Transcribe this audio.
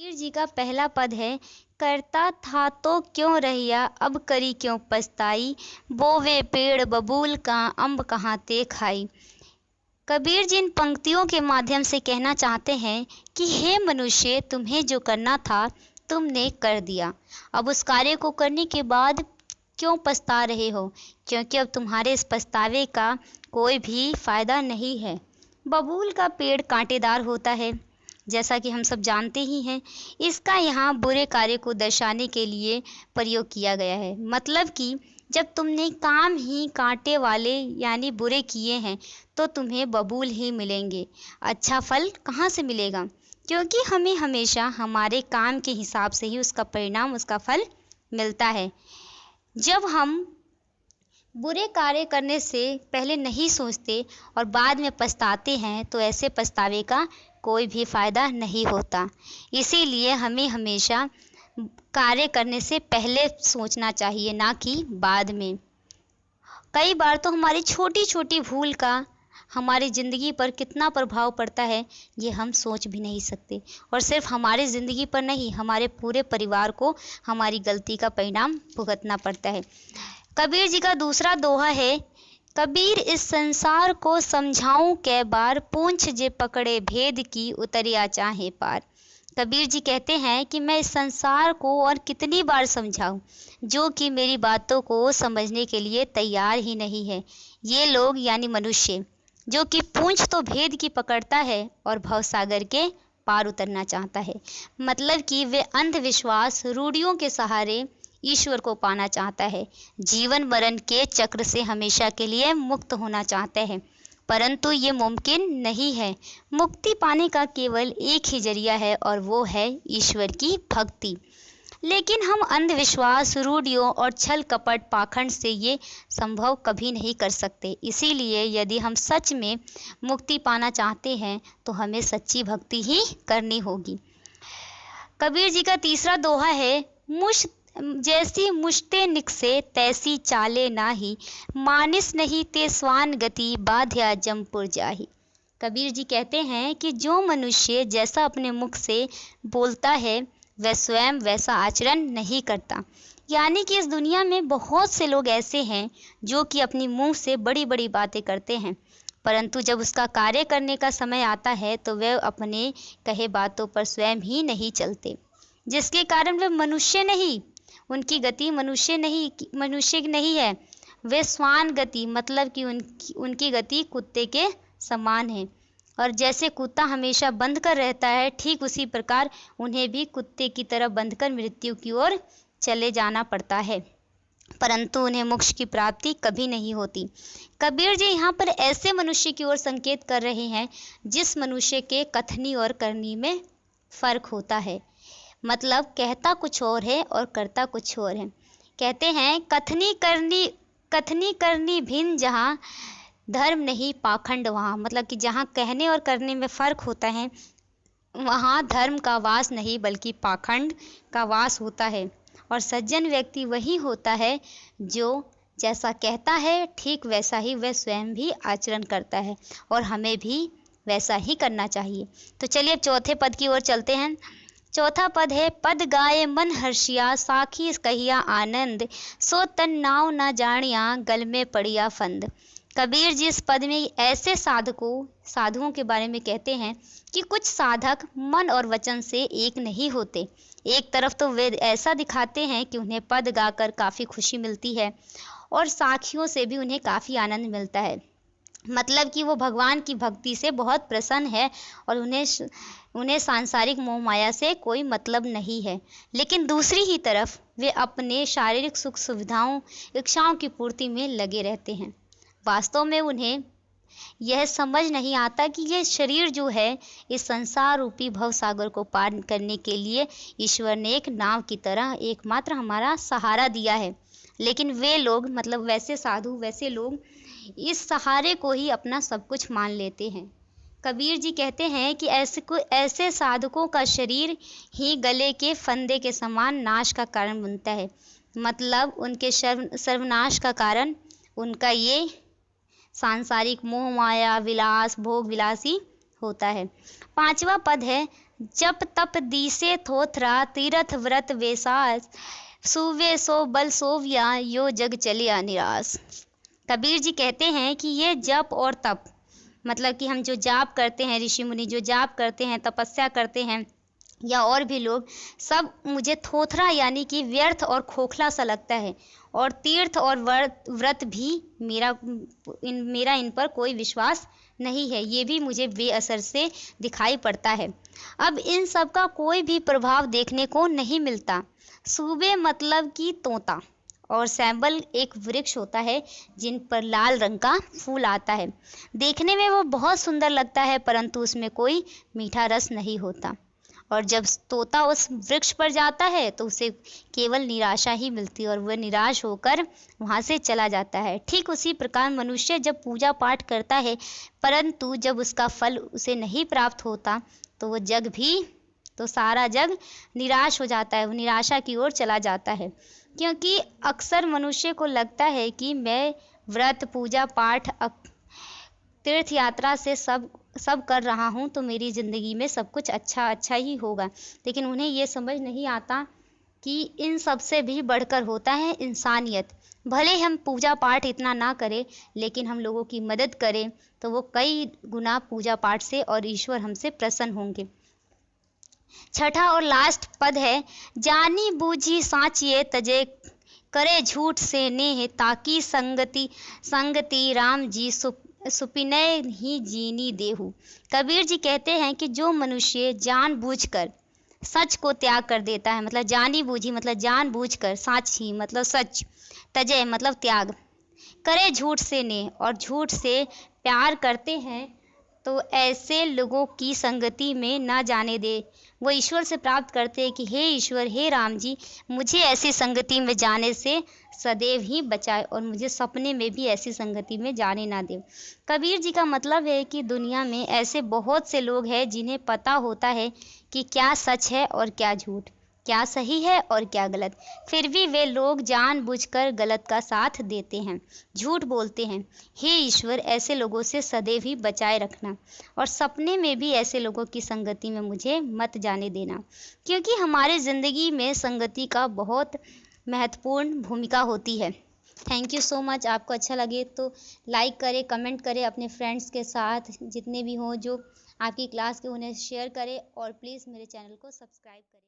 कबीर जी का पहला पद है, करता था तो क्यों रहिया, अब करी क्यों पछताई, बोवे पेड़ बबूल का अम्ब कहाँ ते खाई। कबीर जी इन पंक्तियों के माध्यम से कहना चाहते हैं कि हे मनुष्य, तुम्हें जो करना था तुमने कर दिया। अब उस कार्य को करने के बाद क्यों पछता रहे हो, क्योंकि अब तुम्हारे इस पछतावे का कोई भी फायदा नहीं है। बबूल का पेड़ कांटेदार होता है, जैसा कि हम सब जानते ही हैं। इसका यहाँ बुरे कार्य को दर्शाने के लिए प्रयोग किया गया है। मतलब कि जब तुमने काम ही कांटे वाले यानी बुरे किए हैं तो तुम्हें बबूल ही मिलेंगे, अच्छा फल कहाँ से मिलेगा, क्योंकि हमें हमेशा हमारे काम के हिसाब से ही उसका परिणाम, उसका फल मिलता है। जब हम बुरे कार्य करने से पहले नहीं सोचते और बाद में पछताते हैं तो ऐसे पछतावे का कोई भी फायदा नहीं होता। इसीलिए हमें हमेशा कार्य करने से पहले सोचना चाहिए, ना कि बाद में। कई बार तो हमारी छोटी छोटी भूल का हमारी ज़िंदगी पर कितना प्रभाव पड़ता है ये हम सोच भी नहीं सकते, और सिर्फ हमारी ज़िंदगी पर नहीं, हमारे पूरे परिवार को हमारी गलती का परिणाम भुगतना पड़ता है। कबीर जी का दूसरा दोहा है, कबीर इस संसार को समझाऊं कै बार, पूंछ जे पकड़े भेद की उतरिया चाहे पार। कबीर जी कहते हैं कि मैं इस संसार को और कितनी बार समझाऊं, जो कि मेरी बातों को समझने के लिए तैयार ही नहीं है। ये लोग यानी मनुष्य, जो कि पूंछ तो भेद की पकड़ता है और भवसागर के पार उतरना चाहता है। मतलब कि वे अंधविश्वास रूढ़ियों के सहारे ईश्वर को पाना चाहता है, जीवन मरण के चक्र से हमेशा के लिए मुक्त होना चाहता है, परंतु ये मुमकिन नहीं है। मुक्ति पाने का केवल एक ही जरिया है और वो है ईश्वर की भक्ति। लेकिन हम अंधविश्वास रूढ़ियों और छल कपट पाखंड से ये संभव कभी नहीं कर सकते। इसीलिए यदि हम सच में मुक्ति पाना चाहते हैं तो हमें सच्ची भक्ति ही करनी होगी। कबीर जी का तीसरा दोहा है, मुश जैसी मुश्ते निकसे तैसी चाले नाही, मानिस नहीं ते स्वान गति बाध्या जमपुर जाही। कबीर जी कहते हैं कि जो मनुष्य जैसा अपने मुख से बोलता है वह स्वयं वैसा आचरण नहीं करता। यानी कि इस दुनिया में बहुत से लोग ऐसे हैं जो कि अपनी मुंह से बड़ी बड़ी बातें करते हैं, परंतु जब उसका कार्य करने का समय आता है तो वे अपने कहे बातों पर स्वयं ही नहीं चलते, जिसके कारण वे मनुष्य नहीं, उनकी गति मनुष्य नहीं है, वे स्वान गति, मतलब कि उनकी गति कुत्ते के समान है। और जैसे कुत्ता हमेशा बंध कर रहता है, ठीक उसी प्रकार उन्हें भी कुत्ते की तरह बंधकर मृत्यु की ओर चले जाना पड़ता है, परंतु उन्हें मोक्ष की प्राप्ति कभी नहीं होती। कबीर जी यहाँ पर ऐसे मनुष्य की ओर संकेत कर रहे हैं जिस मनुष्य के कथनी और करनी में फर्क होता है। मतलब कहता कुछ और है और करता कुछ और है। कहते हैं कथनी करनी भिन्न जहाँ, धर्म नहीं पाखंड वहाँ। मतलब कि जहाँ कहने और करने में फ़र्क होता है वहाँ धर्म का वास नहीं बल्कि पाखंड का वास होता है। और सज्जन व्यक्ति वही होता है जो जैसा कहता है ठीक वैसा ही वह स्वयं भी आचरण करता है, और हमें भी वैसा ही करना चाहिए। तो चलिए अब चौथे पद की ओर चलते हैं। चौथा पद है, पद गाए मन हर्षिया, साखी कहिया आनंद, सो तन नाव न जानिया, गल में पड़िया फंद। कबीर जी इस पद में ऐसे साधुओं के बारे में कहते हैं कि कुछ साधक मन और वचन से एक नहीं होते। एक तरफ तो वे ऐसा दिखाते हैं कि उन्हें पद गाकर काफ़ी खुशी मिलती है और साखियों से भी उन्हें काफ़ी आनंद मिलता है। मतलब कि वो भगवान की भक्ति से बहुत प्रसन्न है और उन्हें सांसारिक मोह माया से कोई मतलब नहीं है। लेकिन दूसरी ही तरफ वे अपने शारीरिक सुख सुविधाओं, इच्छाओं की पूर्ति में लगे रहते हैं। वास्तव में उन्हें यह समझ नहीं आता कि यह शरीर जो है इस संसार रूपी भव सागर को पार करने के लिए ईश्वर ने एक नाव की तरह एकमात्र हमारा सहारा दिया है। लेकिन वे लोग, मतलब वैसे साधु, वैसे लोग इस सहारे को ही अपना सब कुछ मान लेते हैं। कबीर जी कहते हैं कि ऐसे साधकों का शरीर ही गले के फंदे के समान नाश का कारण बनता है। मतलब उनके सर्वनाश का कारण उनका ये सांसारिक मोह माया विलास भोग विलासी होता है। पांचवा पद है, जप तप दीसे थोथरा तीरथ व्रत वेसास, सूवे सो बल सोविया यो जग चलिया निरास। कबीर जी कहते हैं कि ये जप और तप, मतलब कि हम जो जाप करते हैं, ऋषि मुनि जो जाप करते हैं, तपस्या करते हैं, या और भी लोग, सब मुझे थोथरा यानी कि व्यर्थ और खोखला सा लगता है। और तीर्थ और व्रत भी मेरा इन पर कोई विश्वास नहीं है, ये भी मुझे बेअसर से दिखाई पड़ता है। अब इन सब का कोई भी प्रभाव देखने को नहीं मिलता। सूबे मतलब कि तोता, और सैंबल एक वृक्ष होता है जिन पर लाल रंग का फूल आता है। देखने में वो बहुत सुंदर लगता है, परंतु उसमें कोई मीठा रस नहीं होता। और जब तोता उस वृक्ष पर जाता है तो उसे केवल निराशा ही मिलती है और वह निराश होकर वहाँ से चला जाता है। ठीक उसी प्रकार मनुष्य जब पूजा पाठ करता है, परंतु जब उसका फल उसे नहीं प्राप्त होता तो सारा जग निराश हो जाता है, वो निराशा की ओर चला जाता है। क्योंकि अक्सर मनुष्य को लगता है कि मैं व्रत पूजा पाठ तीर्थ यात्रा से सब कर रहा हूँ तो मेरी ज़िंदगी में सब कुछ अच्छा ही होगा। लेकिन उन्हें ये समझ नहीं आता कि इन सब से भी बढ़कर होता है इंसानियत। भले हम पूजा पाठ इतना ना करें, लेकिन हम लोगों की मदद करें तो वो कई गुना पूजा पाठ से और ईश्वर हमसे प्रसन्न होंगे। छठा और लास्ट पद है, जानी बूझी साचिए तजे करे झूठ से नेह, ताकि संगति राम जी सुपिनय ही जीनी देहु। कबीर जी कहते हैं कि जो मनुष्य जानबूझकर सच को त्याग कर देता है, मतलब जानी बूझी मतलब जानबूझकर, साची मतलब सच, तजय मतलब त्याग, करे झूठ से ने और झूठ से प्यार करते हैं, तो ऐसे लोगों की संगति में ना जाने दे। वो ईश्वर से प्राप्त करते हैं कि हे ईश्वर, हे राम जी, मुझे ऐसी संगति में जाने से सदैव ही बचाए और मुझे सपने में भी ऐसी संगति में जाने ना दे। कबीर जी का मतलब है कि दुनिया में ऐसे बहुत से लोग हैं जिन्हें पता होता है कि क्या सच है और क्या झूठ, क्या सही है और क्या गलत, फिर भी वे लोग जानबूझकर गलत का साथ देते हैं, झूठ बोलते हैं। हे ईश्वर, ऐसे लोगों से सदैव ही बचाए रखना और सपने में भी ऐसे लोगों की संगति में मुझे मत जाने देना, क्योंकि हमारे ज़िंदगी में संगति का बहुत महत्वपूर्ण भूमिका होती है। Thank you so much. आपको अच्छा लगे तो लाइक करें, कमेंट करें, अपने फ्रेंड्स के साथ जितने भी हों जो आपकी क्लास के, उन्हें शेयर करें और प्लीज़ मेरे चैनल को सब्सक्राइब करें।